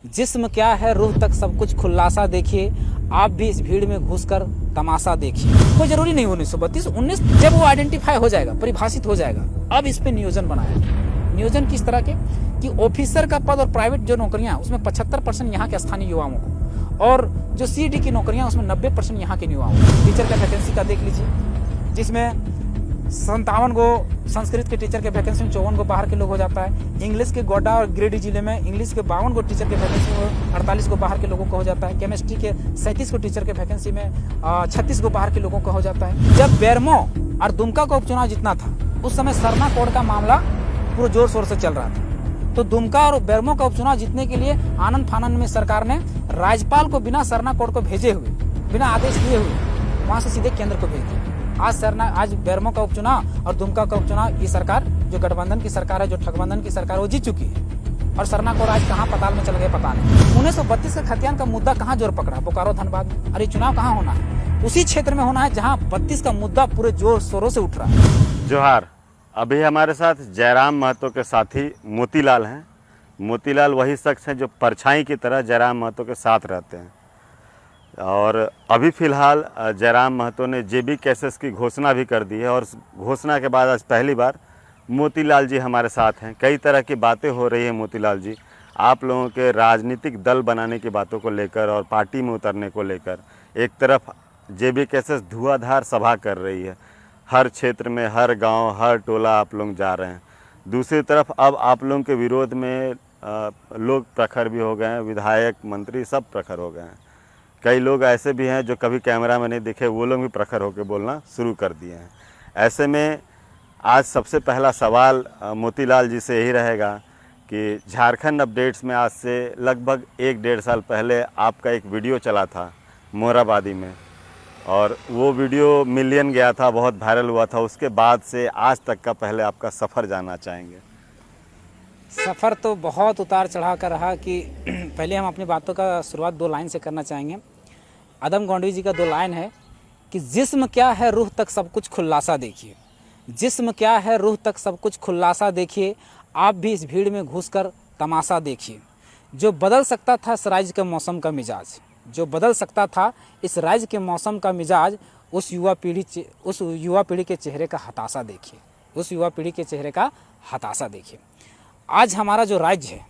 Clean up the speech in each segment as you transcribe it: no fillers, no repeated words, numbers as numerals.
जिस्म क्या है रूह तक सब कुछ खुलासा देखिए, आप भी इस भीड़ में घुसकर तमाशा देखिए। कोई जरूरी नहीं 1932 19 जब वो आइडेंटिफाई हो जाएगा, परिभाषित हो जाएगा, अब इस पे नियोजन बनाया। नियोजन किस तरह के कि ऑफिसर का पद और प्राइवेट जो नौकरियां उसमें 75% यहाँ के स्थानीय युवाओं को, और जो सीडी की नौकरियां उसमें 90% यहाँ के युवाओं को। टीचर का वैकेंसी का देख लीजिए, जिसमें 57 को संस्कृत के टीचर के वैकेंसी में 54 को बाहर के लोग हो जाता है। इंग्लिश के गोड्डा और गिरिडीह जिले में इंग्लिश के 52 को टीचर के वैकेंसी में 48 को बाहर के लोगों का हो जाता है। केमिस्ट्री के 37 को टीचर के वैकेंसी में 36 को बाहर के लोगों का हो जाता है। जब बेरमो और दुमका का उपचुनाव जितना था उस समय सरना कोड का मामला पूरे जोर शोर से चल रहा था, तो दुमका और बेरमो का उपचुनाव जीतने के लिए आनंद फानंद में सरकार ने राज्यपाल को बिना सरना कोड को भेजे हुए, बिना आदेश दिए हुए वहां से सीधे केंद्र को भेज दिया। आज बेरमो का उपचुनाव और दुमका का उपचुनाव ये सरकार जो गठबंधन की सरकार है, जो ठगबंधन की सरकार है, वो जीत चुकी है। और सरना को आज कहाँ पताल में चल गए पता नहीं। 1932 का खतियान का मुद्दा कहाँ जोर पकड़ा? बोकारो धनबाद में। अरे चुनाव कहाँ होना है? उसी क्षेत्र में होना है जहाँ 32 का मुद्दा पूरे जोर शोरों से उठ रहा है। जोहार। अभी हमारे साथ जयराम महतो के साथी मोतीलाल हैं। मोतीलाल वही शख्स हैं जो परछाई की तरह जयराम महतो के साथ रहते हैं, और अभी फ़िलहाल जयराम महतो ने जेबी केसेस की घोषणा भी कर दी है, और घोषणा के बाद आज पहली बार मोतीलाल जी हमारे साथ हैं। कई तरह की बातें हो रही हैं मोतीलाल जी, आप लोगों के राजनीतिक दल बनाने की बातों को लेकर और पार्टी में उतरने को लेकर। एक तरफ जेबी केसेस धुआंधार सभा कर रही है, हर क्षेत्र में, हर गांव, हर टोला आप लोग जा रहे हैं। दूसरी तरफ अब आप लोगों के विरोध में लोग प्रखर भी हो गए हैं, विधायक, मंत्री सब प्रखर हो गए हैं। कई लोग ऐसे भी हैं जो कभी कैमरा में नहीं दिखे, वो लोग भी प्रखर होकर बोलना शुरू कर दिए हैं। ऐसे में आज सबसे पहला सवाल मोतीलाल जी से यही रहेगा कि झारखंड अपडेट्स में आज से लगभग 1-1.5 साल पहले आपका एक वीडियो चला था मोराबादी में, और वो वीडियो मिलियन गया था, बहुत वायरल हुआ था। उसके बाद से आज तक का पहले आपका सफ़र जानना चाहेंगे। सफ़र तो बहुत उतार चढ़ा कर रहा कि पहले हम अपनी बातों का शुरुआत 2 लाइन से करना चाहेंगे। आदम गोंडवी जी का 2 लाइन है कि जिस्म क्या है रूह तक सब कुछ खुलासा देखिए। जिस्म क्या है रूह तक सब कुछ खुलासा देखिए, आप भी इस भीड़ में घुसकर तमाशा देखिए। जो बदल सकता था इस राज्य के मौसम का मिजाज, जो बदल सकता था इस राज्य के मौसम का मिजाज, उस युवा पीढ़ी के चेहरे का हताशा देखिए। उस युवा पीढ़ी के चेहरे का हताशा देखिए। आज हमारा जो राज्य है,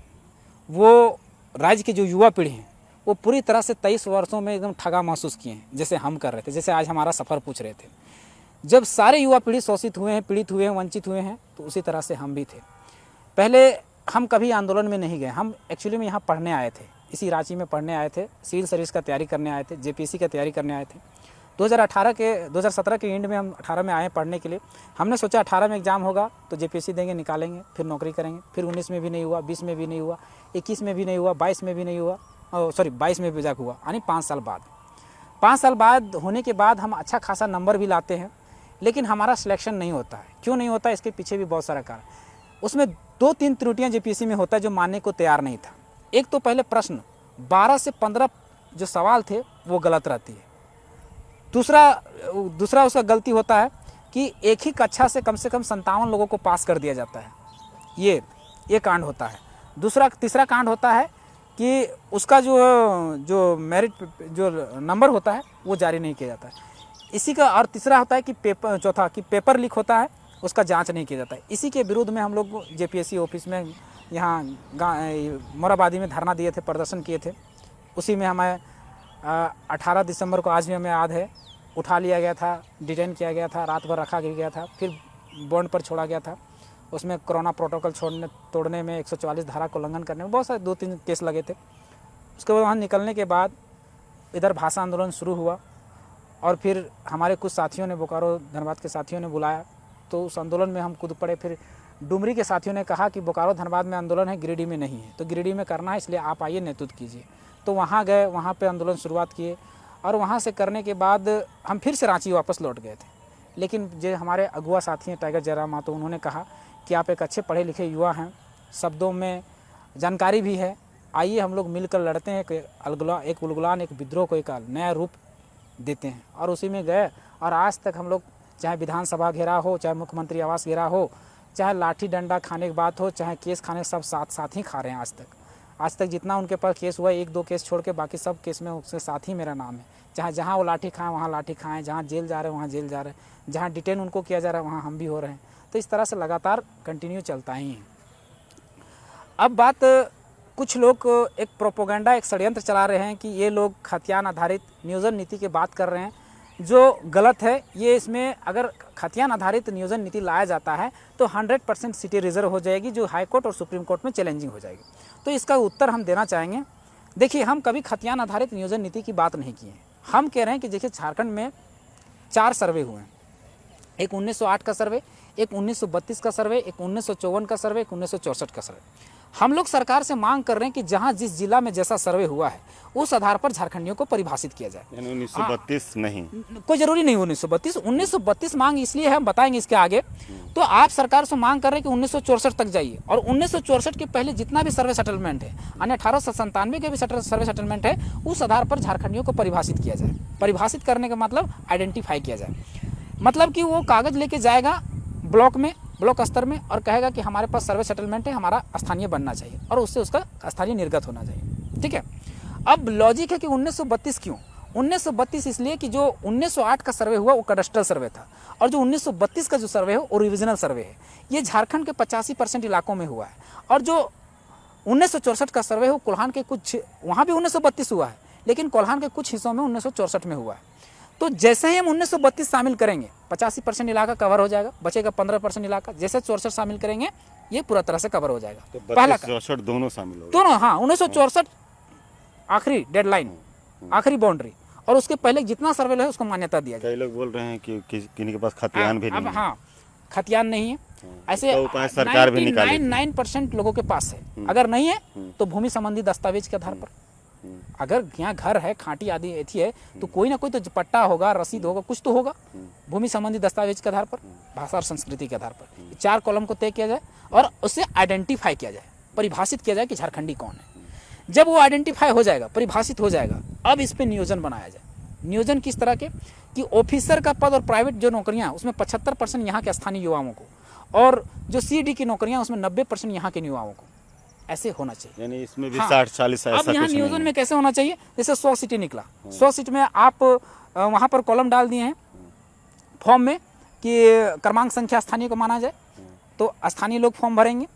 वो राज्य की जो युवा पीढ़ी है, वो पूरी तरह से 23 वर्षों में एकदम ठगा महसूस किए हैं, जैसे हम कर रहे थे, जैसे आज हमारा सफ़र पूछ रहे थे। जब सारे युवा पीढ़ी शोषित हुए हैं, पीड़ित हुए हैं, वंचित हुए हैं, तो उसी तरह से हम भी थे। पहले हम कभी आंदोलन में नहीं गए, हम एक्चुअली में यहाँ पढ़ने आए थे, इसी रांची में पढ़ने आए थे, सिविल सर्विस का तैयारी करने आए थे, जेपीएससी का तैयारी करने आए थे। 2017 के एंड में हम 18 में आए पढ़ने के लिए। हमने सोचा 18 में एग्ज़ाम होगा तो जेपीएससी देंगे, निकालेंगे, फिर नौकरी करेंगे। फिर 19 में भी नहीं हुआ, 20 में भी नहीं हुआ, 21 में भी नहीं हुआ, 22 में भी नहीं हुआ, 22 में भी जाक हुआ, यानी 5 साल बाद। 5 साल बाद होने के बाद हम अच्छा खासा नंबर भी लाते हैं, लेकिन हमारा सिलेक्शन नहीं होता है। क्यों नहीं होता है? इसके पीछे भी बहुत सारा कारण। उसमें 2-3 त्रुटियाँ जेपीएससी में होता है जो मानने को तैयार नहीं था। एक तो पहले प्रश्न 12 से 15 जो सवाल थे वो गलत रहती है। दूसरा उसका गलती होता है कि एक ही कक्षा से कम 57 लोगों को पास कर दिया जाता है। ये कांड होता है। तीसरा कांड होता है कि उसका जो मेरिट जो नंबर होता है वो जारी नहीं किया जाता है। इसी का और तीसरा होता है कि पेपर लीक होता है, उसका जांच नहीं किया जाता है। इसी के विरुद्ध में हम लोग जेपीएससी ऑफिस में यहाँ मोराबादी में धरना दिए थे, प्रदर्शन किए थे। उसी में हमें 18 दिसंबर को, आज भी हमें याद है, उठा लिया गया था, डिटेन किया गया था, रात भर रखा गया था, फिर बॉन्ड पर छोड़ा गया था। उसमें कोरोना प्रोटोकॉल तोड़ने में, 144 धारा को उल्लंघन करने में बहुत सारे 2-3 केस लगे थे। उसके बाद वहाँ निकलने के बाद इधर भाषा आंदोलन शुरू हुआ, और फिर हमारे कुछ साथियों ने, बोकारो धनबाद के साथियों ने बुलाया, तो उस आंदोलन में हम कूद पड़े। फिर डुमरी के साथियों ने कहा कि बोकारो धनबाद में आंदोलन है, गिरिडीह में नहीं है, तो गिरिडीह में करना है, इसलिए आप आइए, नेतृत्व कीजिए। तो वहाँ गए, वहाँ पे आंदोलन शुरुआत किए, और वहाँ से करने के बाद हम फिर से रांची वापस लौट गए थे। लेकिन जो हमारे अगुआ साथी हैं टाइगर जयराम महतो, उन्होंने कहा कि आप एक अच्छे पढ़े लिखे युवा हैं, शब्दों में जानकारी भी है, आइए हम लोग मिलकर लड़ते हैं, एक उलगुलान, एक विद्रोह को एक नया रूप देते हैं। और उसी में गए, और आज तक हम लोग, चाहे विधानसभा घेरा हो, चाहे मुख्यमंत्री आवास घेरा हो, चाहे लाठी डंडा खाने की बात हो, चाहे केस खाने, सब साथ ही खा रहे हैं आज तक। आज तक जितना उनके पास केस हुआ 1-2 केस छोड़ के बाकी सब केस में उसके साथ ही मेरा नाम है। जहाँ जहाँ वो लाठी खाएँ वहाँ लाठी खाएँ, जहाँ जेल जा रहे हैं वहाँ जेल जा रहे हैं, जहाँ डिटेन उनको किया जा रहा है वहाँ हम भी हो रहे हैं। तो इस तरह से लगातार कंटिन्यू चलता ही है। अब बात कुछ लोग एक प्रोपोगंडा, एक षड्यंत्र चला रहे हैं कि ये लोग खतियान आधारित नियोजन नीति की बात कर रहे हैं, जो गलत है। ये इसमें अगर खतियान आधारित नियोजन नीति लाया जाता है तो 100% सीटें रिजर्व हो जाएगी, जो हाई कोर्ट और सुप्रीम कोर्ट में चैलेंजिंग हो जाएगी। तो इसका उत्तर हम देना चाहेंगे। देखिए, हम कभी खतियान आधारित नियोजन नीति की बात नहीं की है। हम कह रहे हैं कि देखिए, झारखंड में 4 सर्वे हुए हैं। एक 1908 का सर्वे, एक 1932 का सर्वे, एक 1954 का सर्वे, एक 1964 का सर्वे। हम लोग सरकार से मांग कर रहे हैं कि जहां जिस जिला में जैसा सर्वे हुआ है उस आधार पर झारखंडियों को परिभाषित किया जाए। 1932 नहीं, कोई जरूरी नहीं 1932 मांग इसलिए है, हम बताएंगे इसके आगे। तो आप सरकार से मांग कर रहे हैं कि 1964 तक जाइए, और 1964 के पहले जितना भी सर्वे सेटलमेंट है, यानी 1897 के भी सर्वे सेटलमेंट है, उस आधार पर झारखंडियों को परिभाषित किया जाए। परिभाषित करने का मतलब आइडेंटिफाई किया जाए, मतलब कि वो कागज लेके जाएगा ब्लॉक स्तर में और कहेगा कि हमारे पास सर्वे सेटलमेंट है, हमारा स्थानीय बनना चाहिए, और उससे उसका स्थानीय निर्गत होना चाहिए। ठीक है। अब लॉजिक है कि 1932 क्यों? 1932 इसलिए कि जो 1908 का सर्वे हुआ वो कैडस्ट्रल सर्वे था, और जो 1932 का जो सर्वे है वो रिविजनल सर्वे है। ये झारखंड के 85% इलाकों में हुआ है, और जो 1964 का सर्वे है वो कोल्हान के कुछ, वहाँ भी 1932 हुआ है, लेकिन कोल्हान के कुछ हिस्सों में 1964 में हुआ है। तो जैसे ही हम 1932 शामिल करेंगे 85% इलाका कवर हो जाएगा, बचेगा 15% इलाका। जैसे 64 शामिल करेंगे ये पूरा तरह से कवर हो जाएगा। तो पहला 64 दोनों शामिल हो गए। दोनों, हाँ, 1964 आखिरी डेडलाइन, आखिरी बाउंड्री, और उसके पहले जितना सर्वे है उसको मान्यता दिया जाए। कई लोग बोल रहे हैं कि किन्हीं के पास खतियान भी नहीं है। हाँ, खतियान नहीं है, ऐसे तो उपाय सरकार भी निकालेगी। 99% लोगों के पास है। अगर नहीं है तो भूमि संबंधी दस्तावेज के आधार पर, अगर यहाँ घर है, खांटी आदि एथी है, तो कोई ना कोई तो पट्टा होगा, रसीद होगा, कुछ तो होगा। भूमि संबंधी दस्तावेज के आधार पर, भाषा और संस्कृति के आधार पर 4 कॉलम को तय किया जाए और उससे आइडेंटिफाई किया जाए, परिभाषित किया जाए कि झारखंडी कौन है। जब वो आइडेंटिफाई हो जाएगा, परिभाषित हो जाएगा, अब इस पर नियोजन बनाया जाए। नियोजन किस तरह के कि ऑफिसर का पद और प्राइवेट जो नौकरियां उसमें 75% यहाँ के स्थानीय युवाओं को, और जो CD की नौकरियां उसमें 90% यहाँ के युवाओं को, ऐसे होना चाहिए। यानी इसमें भी हाँ। 60-40 ऐसा अब यहाँ कुछ नियोजन नहीं में कैसे होना चाहिए? जैसे 100 सीटें निकला, 100 सीट में आप वहाँ पर कॉलम डाल दिए हैं फॉर्म में कि क्रमांक संख्या स्थानीय को माना जाए, तो स्थानीय लोग फॉर्म भरेंगे।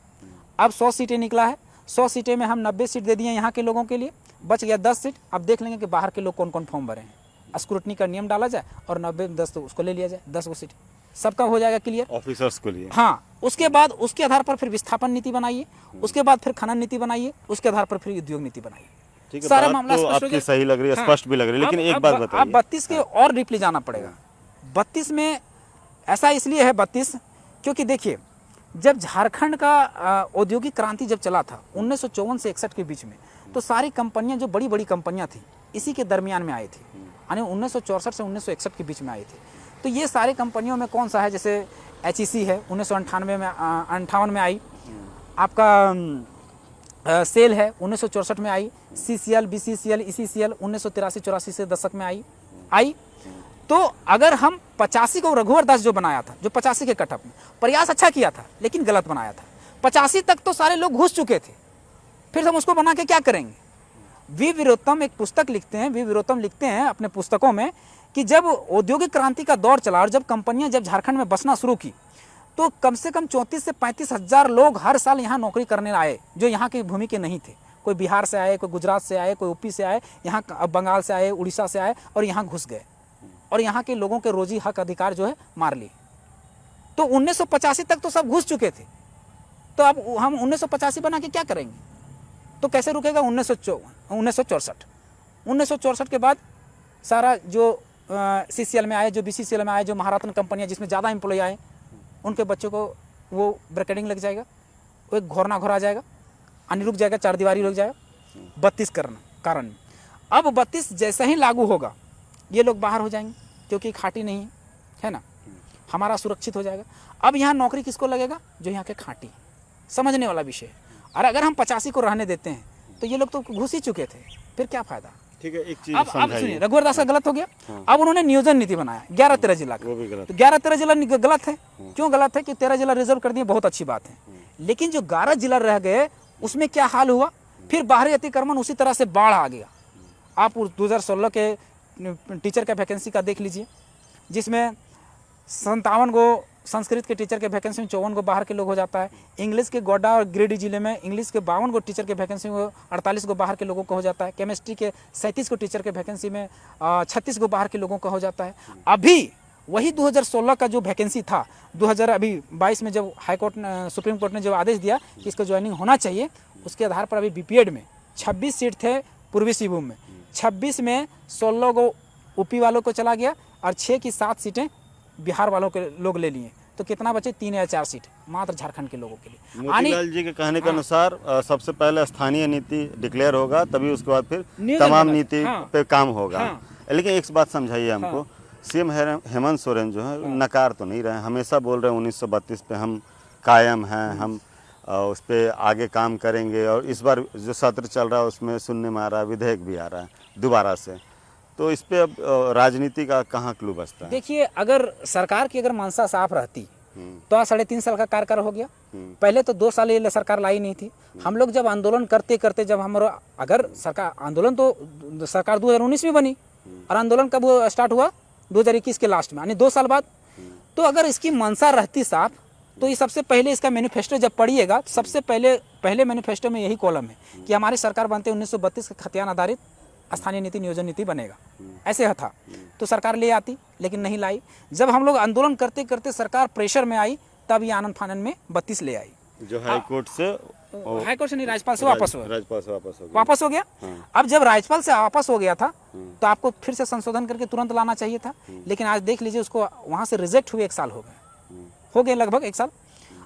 अब 100 सीटें निकला है, 100 सीटें में हम 90 सीट दे दिए यहाँ के लोगों के लिए, बच गया 10 सीट। अब देख लेंगे कि बाहर के लोग कौन कौन फॉर्म भरे हैं, स्क्रूटनी का नियम डाला जाए और 90-10 तो उसको ले लिया जाए, 10 सीट सबका हो जाएगा क्लियर ऑफिसर्स को लिए। हाँ, उसके बाद उसके आधार पर फिर विस्थापन नीति बनाइए, उसके बाद फिर खनन नीति बनाइए, उसके आधार पर फिर उद्योग नीति बनाइए। ठीक है, सारा बात मामला तो स्पष्ट हो आपकी जाए। सही लग रही है, स्पष्ट भी लग रही है, लेकिन एक बात बताइए। अब 32 के और डीपली जाना पड़ेगा। 32 में ऐसा इसलिए है 32 क्योंकि देखिए, जब झारखंड का औद्योगिक क्रांति जब चला था 1954 से 61 के बीच में, तो सारी कंपनियां जो बड़ी बड़ी कंपनियां थी इसी के दरमियान में आई थी, यानी 1964 से 1961 के बीच में आई थी। तो ये सारे कंपनियों में कौन सा है? जैसे HEC है 1998 में 58 में आई, आपका सेल है 1964 में आई, CCL, BCCL, ECCL 1983-84 से दशक में आई। तो अगर हम 85 को रघुवर दास जो बनाया था, जो 85 के कटअप में प्रयास अच्छा किया था लेकिन गलत बनाया था। 85 तक तो सारे लोग घुस चुके थे, फिर हम उसको बना के क्या करेंगे? वी वीरोत्तम एक पुस्तक लिखते हैं, वी वीरोत्तम लिखते हैं अपने पुस्तकों में कि जब औद्योगिक क्रांति का दौर चला और जब कंपनियां जब झारखंड में बसना शुरू की, तो कम से कम 34 से 35 हज़ार लोग हर साल यहाँ नौकरी करने आए, जो यहाँ की भूमि के नहीं थे। कोई बिहार से आए, कोई गुजरात से आए, कोई UP से आए, यहाँ बंगाल से आए, उड़ीसा से आए, और यहाँ घुस गए और यहाँ के लोगों के रोजी हक अधिकार जो है मार लिए। तो 1985 तक तो सब घुस चुके थे, तो अब हम 1985 बना के क्या करेंगे? तो कैसे रुकेगा? 1964 के बाद सारा जो CCL में आए, जो BCCL में आए, जो महारत्न कंपनियां जिसमें ज़्यादा एम्प्लॉय आए, उनके बच्चों को वो ब्रैकेटिंग लग जाएगा, वो एक घोरना घोरा जाएगा, अन्य रुक जाएगा, 4 दीवारी रुक जाएगा। 32 कारण अब 32 जैसे ही लागू होगा ये लोग बाहर हो जाएंगे, क्योंकि खाटी नहीं है ना, हमारा सुरक्षित हो जाएगा। अब यहाँ नौकरी किसको लगेगा? जो यहाँ के खाटी, समझने वाला विषय। और अगर हम 85 को रहने देते हैं तो ये लोग तो घुस ही चुके थे, फिर क्या फायदा? ठीक है, एक चीज अब सुनिए, रघुवर दास का गलत हो गया। अब उन्होंने नियोजन नीति बनाया 11-13 जिला का, वो भी गलत। तो 11-13 जिला गलत है। क्यों गलत है? कि 13 जिला रिजर्व कर दिए, बहुत अच्छी बात है, लेकिन जो 11 जिला रह गए उसमें क्या हाल हुआ फिर बाहरी अतिक्रमण उसी तरह से बाढ़ आ गया। आप 2016 के टीचर के वैकेंसी का देख लीजिए, जिसमें 57 गो संस्कृत के टीचर के वैकेंसी में 54 गो बाहर के लोग हो जाता है। इंग्लिश के गोड्डा और गिरिडीह जिले में इंग्लिश के 52 गो टीचर के वैकेंसी में 48 गो बाहर के लोगों का हो जाता है। केमिस्ट्री के 37 गो टीचर के वैकेंसी में 36 गो बाहर के लोगों का हो जाता है। अभी वही 2016 का जो वैकेंसी था, 2022 में जब हाईकोर्ट सुप्रीम कोर्ट ने जब आदेश दिया कि इसको ज्वाइनिंग होना चाहिए, उसके आधार पर अभी बीपीएड में 26 सीट थे पूर्वी सिंहभूम में, 26 में 16 गो यूपी वालों को चला गया और 6 की 7 सीटें बिहार वालों के लोग ले लिए। तो कितना बचे? 3 या 4 सीट मात्र झारखंड के लोगों के लिए। मोतीलाल जी के कहने के अनुसार सबसे पहले स्थानीय नीति डिक्लेयर होगा, तभी उसके बाद फिर नियोजन तमाम होगा। नीति हाँ। पे काम होगा। हाँ। लेकिन एक बात समझाइए हमको, सीएम हेमंत सोरेन जो है नकार तो नहीं रहे हैं, हमेशा बोल रहे हैं 1932 पे हम कायम हैं, हम उस पर आगे काम करेंगे। और इस बार जो सत्र चल रहा है उसमें सुनने में आ रहा है विधेयक भी आ रहा है दोबारा से। तो इस पे अब राजनीति का कहाँ क्लू बचता है? देखिए, अगर सरकार की अगर मंशा साफ रहती तो आज 3.5 साल का कार्यकाल हो गया। पहले तो 2 साल ये सरकार लाई नहीं थी। हम लोग जब आंदोलन करते करते, जब हमारा अगर सरकार आंदोलन तो सरकार 2019 में बनी और आंदोलन कब स्टार्ट हुआ? 2021 के लास्ट में, यानी 2 साल बाद। तो अगर इसकी मंशा रहती साफ तो ये सबसे पहले इसका मैनिफेस्टो जब पढ़िएगा, सबसे पहले मैनिफेस्टो में यही कॉलम है कि हमारी सरकार बनते 1932 का खतियान आधारित स्थानीय नीति नियोजन नीति बनेगा, ऐसे था। तो सरकार ले आती, लेकिन नहीं लाई। जब हम लोग आंदोलन करते करते सरकार प्रेशर में आई, तब ये आनंद फानन में 32 ले आई, जो हाईकोर्ट से नहीं राज्यपाल से वापस हो वापस हो गया। अब जब राज्यपाल से वापस हो गया था तो आपको फिर से संशोधन करके तुरंत लाना चाहिए था। लेकिन आज देख लीजिए, उसको वहाँ से रिजेक्ट हुए 1 साल हो गए लगभग 1 साल।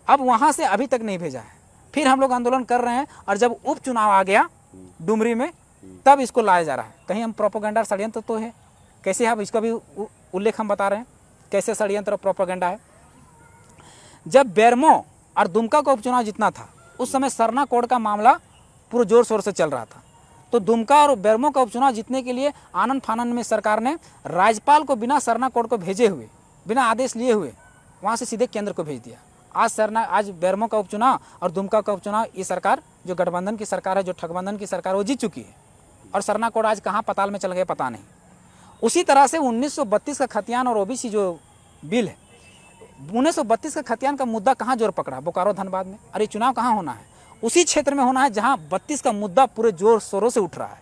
अब वहाँ से अभी तक नहीं भेजा है। फिर हम लोग आंदोलन कर रहे हैं और जब उपचुनाव आ गया डुमरी में, तब इसको लाया जा रहा है। कहीं हम प्रोपोगंडा षड्यंत्र तो है, कैसे आप इसका भी उल्लेख हम बता रहे हैं कैसे षड्यंत्र और प्रोपोगंडा है। जब बेरमो और दुमका का उपचुनाव जितना था, उस समय सरना कोड का मामला पूरे जोर शोर से चल रहा था। तो दुमका और बेरमो का उपचुनाव जीतने के लिए आनंद फानन में सरकार ने राज्यपाल को बिना सरना कोड को भेजे हुए, बिना आदेश लिए हुए, वहाँ से सीधे केंद्र को भेज दिया। आज बेरमो का उपचुनाव और दुमका का उपचुनाव, ये सरकार जो गठबंधन की सरकार है, जो ठगबंधन की सरकार, वो जीत चुकी है। और सरना कोड आज कहाँ पताल में चल गए पता नहीं। उसी तरह से 1932 का खतियान और ओबीसी जो बिल है, 1932 का खतियान का मुद्दा कहाँ जोर पकड़ा? बोकारो धनबाद में। अरे चुनाव कहाँ होना है? उसी क्षेत्र में होना है जहाँ 32 का मुद्दा पूरे जोर शोरों से उठ रहा है,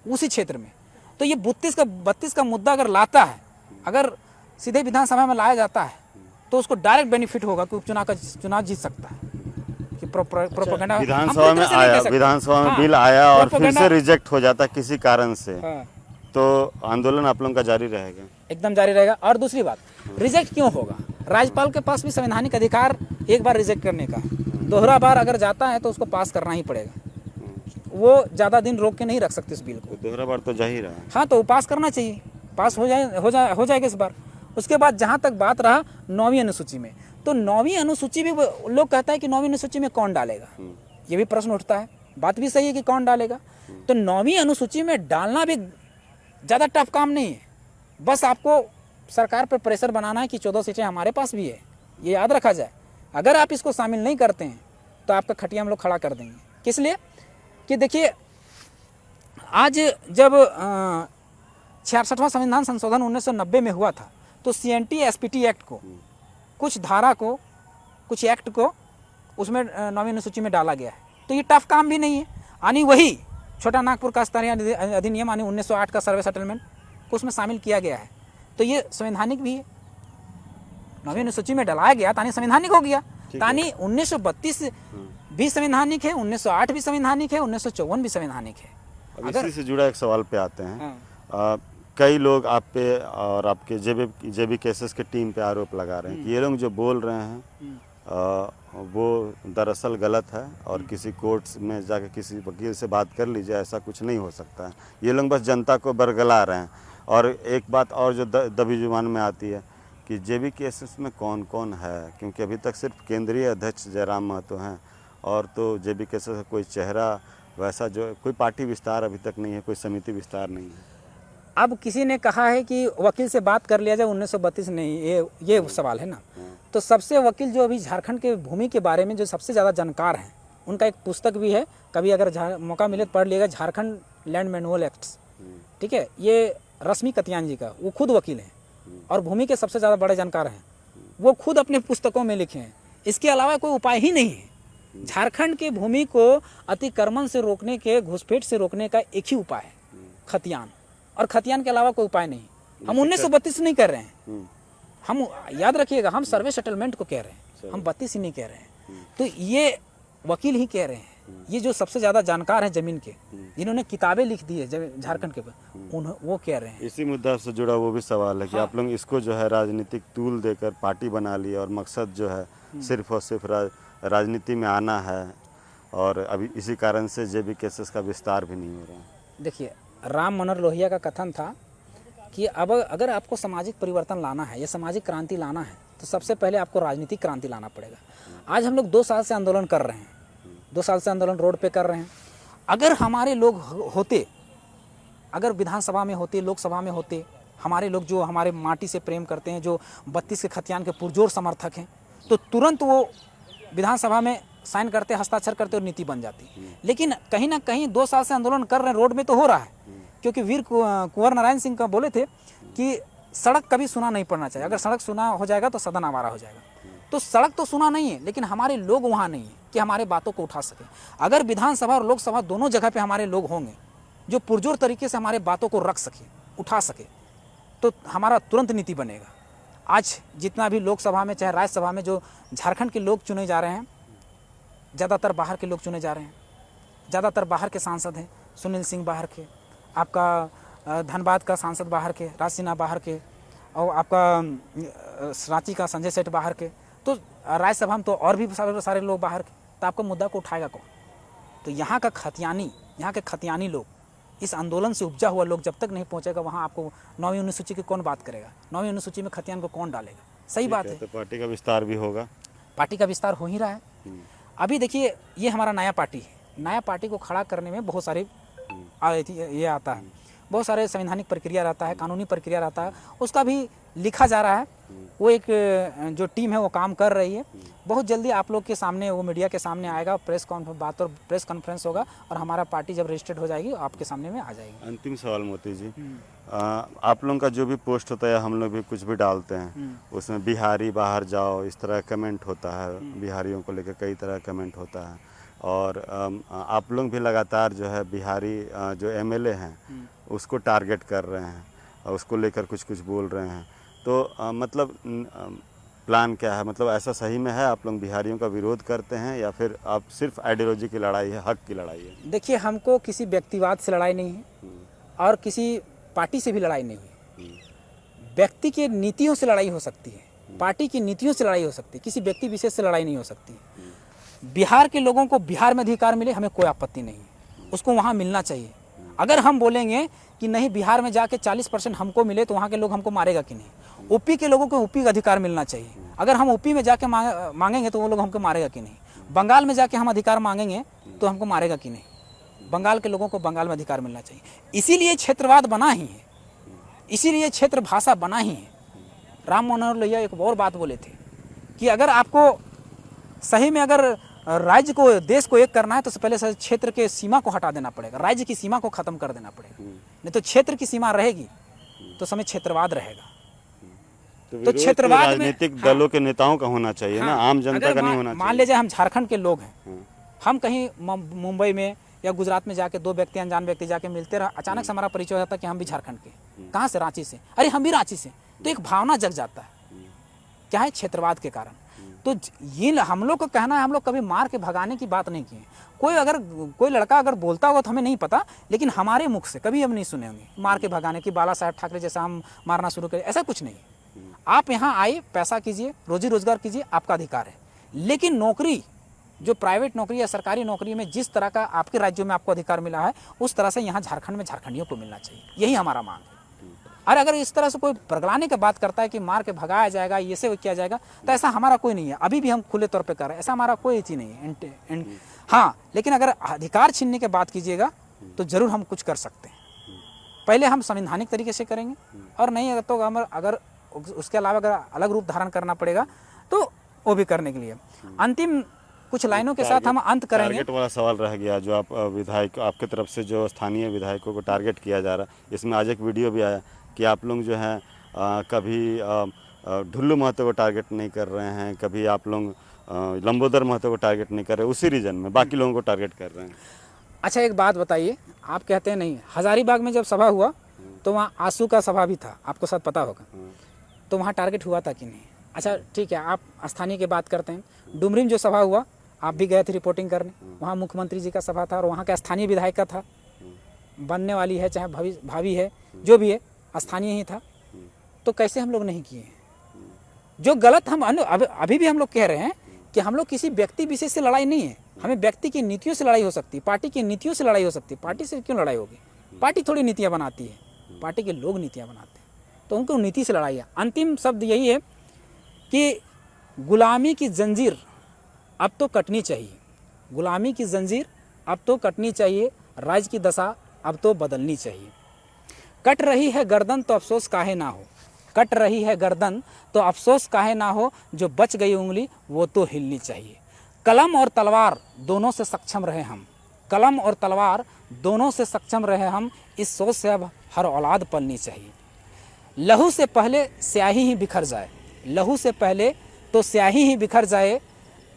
उसी क्षेत्र में। तो ये 32 का मुद्दा अगर लाता है, अगर सीधे विधानसभा में लाया जाता है, तो उसको डायरेक्ट बेनिफिट होगा कि चुनाव जीत सकता है। कि प्रोपेगेंडा विधानसभा में आया, विधानसभा में बिल आया और फिर से रिजेक्ट हो जाता किसी कारण से, तो आंदोलन आप लोगों का जारी रहेगा? एकदम जारी रहेगा। और दूसरी बात, रिजेक्ट क्यों होगा? राज्यपाल के पास भी संवैधानिक अधिकार एक बार रिजेक्ट करने का, दोहरा बार अगर जाता है तो उसको पास करना ही पड़ेगा। वो ज़्यादा दिन रोक के नहीं रख सकते इस बिल को। दोहरा बार तो जा ही रहा है। हाँ, तो पास करना चाहिए, पास हो जाएगा इस बार। उसके बाद जहाँ तक बात रहा 9वीं अनुसूची में, तो 9वीं अनुसूची भी लोग कहता है कि 9वीं अनुसूची में कौन डालेगा, ये भी प्रश्न उठता है। बात भी सही है कि कौन डालेगा। तो 9वीं अनुसूची में डालना भी ज़्यादा टफ काम नहीं है। बस आपको सरकार पर प्रेशर बनाना है कि 14 सीटें हमारे पास भी है, ये याद रखा जाए। अगर आप इसको शामिल नहीं करते हैं तो आपका खटिया हम लोग खड़ा कर देंगे। किस लिए? कि देखिए, आज जब 66वां संविधान संशोधन 1990 में हुआ था, तो CNT SPT एक्ट को, कुछ धारा को, कुछ एक्ट को उसमें 9वीं अनुसूची में डाला गया है। तो ये टफ काम भी नहीं है। यानी वही छोटा नागपुर का स्तरीय अधिनियम यानी 1908 का सर्वे सेटलमेंट को उसमें शामिल किया गया है। तो ये संवैधानिक भी है। 9वीं अनुसूची में डलाया गया तानी संवैधानिक हो गया। तानी 1932 भी संवैधानिक है, 1908 भी संवैधानिक है, 1954 भी संवैधानिक है। अब इसी से जुड़ा एक सवाल पे आते हैं। कई लोग आप पे और आपके जेबी केसेस के टीम पे आरोप लगा रहे हैं कि ये लोग जो बोल रहे हैं वो दरअसल गलत है और किसी कोर्ट में जाकर किसी वकील से बात कर लीजिए, ऐसा कुछ नहीं हो सकता है। ये लोग बस जनता को बरगला रहे हैं। और एक बात और जो दबी जुबान में आती है कि जेबी केसेस में कौन कौन है, क्योंकि अभी तक सिर्फ केंद्रीय अध्यक्ष जयराम महतो हैं और तो जेबी केसेस का कोई चेहरा वैसा जो कोई पार्टी विस्तार अभी तक नहीं है, कोई समिति विस्तार नहीं है। अब किसी ने कहा है कि वकील से बात कर लिया जाए, 1932 नहीं, ये सवाल है ना। तो सबसे वकील जो अभी झारखंड के भूमि के बारे में जो सबसे ज़्यादा जानकार हैं उनका एक पुस्तक भी है, कभी अगर मौका मिले तो पढ़ लिएगा, झारखंड लैंड मैनुअल एक्ट्स, ठीक है। ये रश्मि कतियान जी का, वो खुद वकील हैं और भूमि के सबसे ज़्यादा बड़े जानकार हैं, वो खुद अपने पुस्तकों में लिखे हैं। इसके अलावा कोई उपाय ही नहीं है। झारखंड के भूमि को अतिक्रमण से रोकने के, घुसपैठ से रोकने का एक ही उपाय है, खतियान, और खतियान के अलावा कोई उपाय नहीं। हम 1932 नहीं कर रहे हैं, हम याद रखिएगा, हम सर्वे सेटलमेंट को कह रहे हैं, हम 32 ही नहीं कह रहे हैं। तो ये वकील ही कह रहे हैं, ये जो सबसे ज़्यादा जानकार हैं ज़मीन के, जिन्होंने किताबें लिख दी है झारखंड के ऊपर, वो कह रहे हैं। इसी मुद्दा से जुड़ा वो भी सवाल है कि आप लोग इसको जो है राजनीतिक तूल देकर पार्टी बना ली और मकसद जो है सिर्फ और सिर्फ राजनीति में आना है, और अभी इसी कारण से जेबी केसेस का विस्तार भी नहीं हो रहा है। देखिए, राम मनोहर लोहिया का कथन था कि अब अगर आपको सामाजिक परिवर्तन लाना है या सामाजिक क्रांति लाना है तो सबसे पहले आपको राजनीतिक क्रांति लाना पड़ेगा। आज हम लोग 2 साल से आंदोलन कर रहे हैं, 2 साल से आंदोलन रोड पे कर रहे हैं। अगर हमारे लोग होते, अगर विधानसभा में होते, लोकसभा में होते, हमारे लोग जो हमारे माटी से प्रेम करते हैं, जो 32 के खतियान के पुरजोर समर्थक हैं, तो तुरंत वो विधानसभा में साइन करते, हस्ताक्षर करते और नीति बन जाती। लेकिन कहीं ना कहीं 2 साल से आंदोलन कर रहे हैं, रोड में तो हो रहा है, क्योंकि वीर कुंवर नारायण सिंह का बोले थे कि सड़क कभी सुना नहीं पड़ना चाहिए, अगर सड़क सुना हो जाएगा तो सदन आवारा हो जाएगा। तो सड़क तो सुना नहीं है, लेकिन हमारे लोग वहाँ नहीं है कि हमारे बातों को उठा सके। अगर विधानसभा और लोकसभा दोनों जगह पे हमारे लोग होंगे जो पुरजोर तरीके से हमारे बातों को रख सके, उठा सके, तो हमारा तुरंत नीति बनेगा। आज जितना भी लोकसभा में चाहे राज्यसभा में जो झारखंड के लोग चुने जा रहे हैं, ज़्यादातर बाहर के लोग चुने जा रहे हैं, ज़्यादातर बाहर के सांसद हैं। सुनील सिंह बाहर के, आपका धनबाद का सांसद बाहर के, राज सिन्हा बाहर के, और आपका रांची का संजय सेठ बाहर के, तो राज्यसभा में तो और भी सारे लोग बाहर के। तो आपका मुद्दा को उठाएगा कौन? तो यहाँ का खतियानी, यहाँ के खतियानी लोग, इस आंदोलन से उपजा हुआ लोग जब तक नहीं पहुँचेगा वहाँ आपको 9वीं अनुसूची की कौन बात करेगा? 9वीं अनुसूची में खतियान को कौन डालेगा? सही बात है। तो पार्टी का विस्तार भी होगा, पार्टी का विस्तार हो ही रहा है। अभी देखिए, ये हमारा नया पार्टी है, नया पार्टी को खड़ा करने में बहुत सारे ये आता है, बहुत सारे संवैधानिक प्रक्रिया रहता है, कानूनी प्रक्रिया रहता है, उसका भी लिखा जा रहा है। वो एक जो टीम है वो काम कर रही है। बहुत जल्दी आप लोग के सामने, वो मीडिया के सामने आएगा, प्रेस कॉन्फ्रेंस होगा, और हमारा पार्टी जब रजिस्टर्ड हो जाएगी आपके सामने में आ जाएगी। अंतिम सवाल मोती जी, आप लोगों का जो भी पोस्ट होता है, हम लोग भी कुछ भी डालते हैं, उसमें बिहारी बाहर जाओ इस तरह कमेंट होता है, बिहारियों को लेकर कई तरह कमेंट होता है, और आप लोग भी लगातार जो है बिहारी जो एमएलए हैं उसको टारगेट कर रहे हैं और उसको लेकर कुछ कुछ बोल रहे हैं। तो मतलब प्लान क्या है? मतलब ऐसा सही में है आप लोग बिहारियों का विरोध करते हैं या फिर आप सिर्फ आइडियोलॉजी की लड़ाई है, हक की लड़ाई है? देखिए, हमको किसी व्यक्तिवाद से लड़ाई नहीं है और किसी पार्टी से भी लड़ाई नहीं है। व्यक्ति के नीतियों से लड़ाई हो सकती है, पार्टी की नीतियों से लड़ाई हो सकती है, किसी व्यक्ति विशेष से लड़ाई नहीं हो सकती। बिहार के लोगों को बिहार में अधिकार मिले, हमें कोई आपत्ति नहीं है, उसको वहाँ मिलना चाहिए। अगर हम बोलेंगे कि नहीं बिहार में जाके 40% हमको मिले तो वहाँ के लोग हमको मारेगा कि नहीं? यूपी के लोगों को यूपी का अधिकार मिलना चाहिए। अगर हम यूपी में जाके मांगेंगे तो वो लोग हमको मारेगा कि नहीं? बंगाल में जाके हम अधिकार मांगेंगे तो हमको मारेगा कि नहीं? बंगाल के लोगों को बंगाल में अधिकार मिलना चाहिए। इसीलिए क्षेत्रवाद बना ही है, इसीलिए क्षेत्र भाषा बना ही है। राम मनोहर लोहिया एक और बात बोले थे कि अगर आपको सही में अगर राज्य को, देश को एक करना है तो पहले से क्षेत्र के सीमा को हटा देना पड़ेगा, राज्य की सीमा को खत्म कर देना पड़ेगा। नहीं तो क्षेत्र की सीमा रहेगी तो समय क्षेत्रवाद रहेगा। तो क्षेत्रवाद राजनीतिक दलों के नेताओं का होना चाहिए ना, आम जनता का नहीं होना चाहिए। मान लीजिए हम झारखंड के लोग हैं, हम कहीं मुंबई में या गुजरात में जाके 2 व्यक्ति, अनजान व्यक्ति जाके मिलते रहा, अचानक से हमारा परिचय हो जाता है कि हम भी झारखंड के। कहाँ से? रांची से। अरे हम भी रांची से। तो एक भावना जग जाता है, क्या है? क्षेत्रवाद के कारण। तो ये हम लोग को कहना है, हम लोग कभी मार के भगाने की बात नहीं किए। कोई लड़का अगर बोलता होगा तो हमें नहीं पता, लेकिन हमारे मुख से कभी हम नहीं सुने होंगे मार के भगाने की, बाला साहेब ठाकरे जैसा हम मारना शुरू करें, ऐसा कुछ नहीं। आप यहाँ आए, पैसा कीजिए, रोजी रोजगार कीजिए, आपका अधिकार है। लेकिन नौकरी, जो प्राइवेट नौकरी या सरकारी नौकरी में जिस तरह का आपके राज्यों में आपको अधिकार मिला है, उस तरह से यहाँ झारखंड में झारखंडियों को मिलना चाहिए। यही हमारा मांग है। और अगर इस तरह से कोई पगलाने की बात करता है कि मार के भगाया जाएगा, ये से किया जाएगा, तो ऐसा हमारा कोई नहीं है। अभी भी हम खुले तौर पे कर रहे हैं, ऐसा हमारा कोई चीज़ नहीं है। हाँ, लेकिन अगर अधिकार छीनने की बात कीजिएगा तो ज़रूर हम कुछ कर सकते हैं। पहले हम संवैधानिक तरीके से करेंगे, और नहीं तो अगर उसके अलावा अगर अलग रूप धारण करना पड़ेगा तो वो भी करने के लिए। अंतिम कुछ लाइनों के साथ हम अंत करेंगे। टारगेट वाला सवाल रह गया जो आप विधायक आपके तरफ से जो स्थानीय विधायकों को टारगेट किया जा रहा है। इसमें आज एक वीडियो भी आया कि आप लोग जो है कभी ढुल्लू महतो को टारगेट नहीं कर रहे हैं, कभी आप लोग लंबोदर महतो को टारगेट नहीं कर रहे, उसी रीजन में बाकी लोगों को टारगेट कर रहे हैं। अच्छा एक बात बताइए, आप कहते हैं नहीं, हजारीबाग में जब सभा हुआ तो वहाँ आंसू का सभा भी था, आपको सब पता होगा, तो वहाँ टारगेट हुआ था कि नहीं? अच्छा ठीक है, आप स्थानीय की बात करते हैं। डुमरी में जो सभा हुआ, आप भी गए थे रिपोर्टिंग करने, वहाँ मुख्यमंत्री जी का सभा था और वहाँ का स्थानीय विधायक का था, बनने वाली है चाहे भावी है, जो भी है स्थानीय ही था, तो कैसे हम लोग नहीं किए? जो गलत हम अभी भी हम लोग कह रहे हैं कि हम लोग किसी व्यक्ति विशेष से लड़ाई नहीं है, हमें व्यक्ति की नीतियों से लड़ाई हो सकती है, पार्टी की नीतियों से लड़ाई हो सकती है। पार्टी से क्यों लड़ाई होगी? पार्टी थोड़ी नीतियाँ बनाती है, पार्टी के लोग नीतियाँ बनाते हैं, तो उनको नीति से लड़ाई है। अंतिम शब्द यही है कि गुलामी की जंजीर अब तो कटनी चाहिए, गुलामी की जंजीर अब तो कटनी चाहिए, राज्य की दशा अब तो बदलनी चाहिए। कट रही है गर्दन तो अफसोस काहे ना हो, कट रही है गर्दन तो अफसोस काहे ना हो, जो बच गई उंगली वो तो हिलनी चाहिए। कलम और तलवार दोनों से सक्षम रहे हम, कलम और तलवार दोनों से सक्षम रहे हम, इस सोच से अब हर औलाद पलनी चाहिए। लहू से पहले स्याही ही बिखर जाए, लहू से पहले तो स्याही ही बिखर जाए,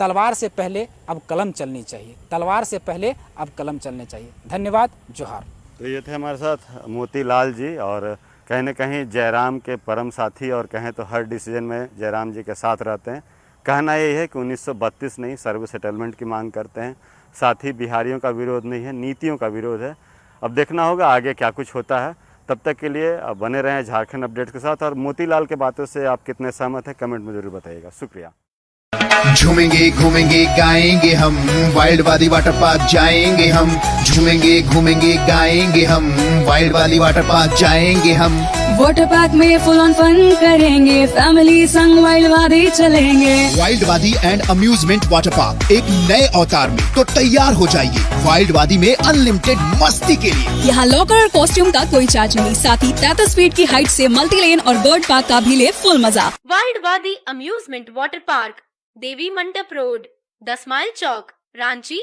तलवार से पहले अब कलम चलनी चाहिए, तलवार से पहले अब कलम चलनी चाहिए। धन्यवाद, जोहार। तो ये थे हमारे साथ मोतीलाल जी, और कहीं ना कहीं जयराम के परम साथी, और कहें तो हर डिसीजन में जयराम जी के साथ रहते हैं। कहना यही है कि 1932 नहीं, सर्व सेटलमेंट की मांग करते हैं, साथ ही बिहारियों का विरोध नहीं है, नीतियों का विरोध है। अब देखना होगा आगे क्या कुछ होता है। तब तक के लिए बने रहें झारखंड अपडेट के साथ, और मोतीलाल के बातों से आप कितने सहमत हैं कमेंट में जरूर बताइएगा। शुक्रिया। झूमेंगे घूमेंगे गाएंगे हम, वाइल्ड वाली वाटर पार्क जाएंगे हम। झूमेंगे घूमेंगे गाएंगे हम, वाइल्ड वाली वाटर पार्क जाएंगे हम। वाटर पार्क में फुल ऑन फन करेंगे, फैमिली संग वाइल्ड वादी चलेंगे। वाइल्ड वादी एंड अम्यूजमेंट वाटर पार्क एक नए अवतार में, तो तैयार हो जाइए वाइल्ड वादी में अनलिमिटेड मस्ती के लिए। यहाँ लॉकर और कॉस्ट्यूम का कोई चार्ज नहीं, साथ ही 33 फीट की हाइट से मल्टी लेन और बर्ड पार्क का भी ले फुल मजा। वाइल्ड वादी अम्यूजमेंट वाटर पार्क, देवी मंडप रोड, 10 माइल चौक, रांची।